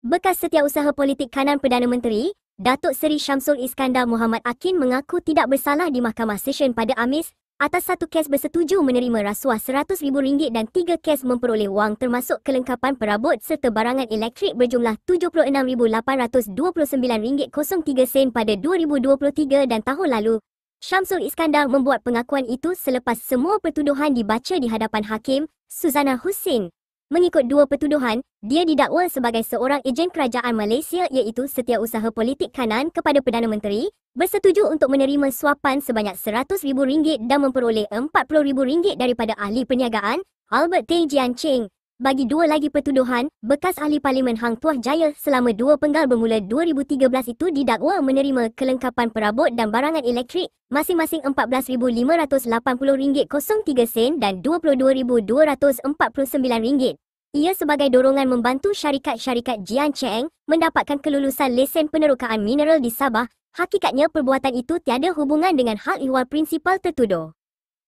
Bekas Setiausaha Politik Kanan Perdana Menteri, Datuk Seri Syamsul Iskandar Mohamed Akin mengaku tidak bersalah di Mahkamah Session pada Khamis atas satu kes bersetuju menerima rasuah RM100,000 dan 3 kes memperoleh wang termasuk kelengkapan perabot serta barangan elektrik berjumlah RM76,829.03 pada 2023 dan tahun lalu. Syamsul Iskandar membuat pengakuan itu selepas semua pertuduhan dibaca di hadapan Hakim, Suzana Husin. Mengikut dua pertuduhan, dia didakwa sebagai seorang ejen kerajaan Malaysia iaitu Setiausaha Politik Kanan kepada Perdana Menteri, bersetuju untuk menerima suapan sebanyak RM100,000 dan memperoleh RM40,000 daripada ahli perniagaan, Albert Tay Jian Cheng. Bagi dua lagi pertuduhan, bekas ahli Parlimen Hang Tuah Jaya selama 2 penggal bermula 2013 itu didakwa menerima kelengkapan perabot dan barangan elektrik masing-masing RM14,580.03 dan RM22,249. Ia sebagai dorongan membantu syarikat-syarikat Jian Cheng mendapatkan kelulusan lesen penerokaan mineral di Sabah. Hakikatnya perbuatan itu tiada hubungan dengan hal ehwal prinsipal tertuduh.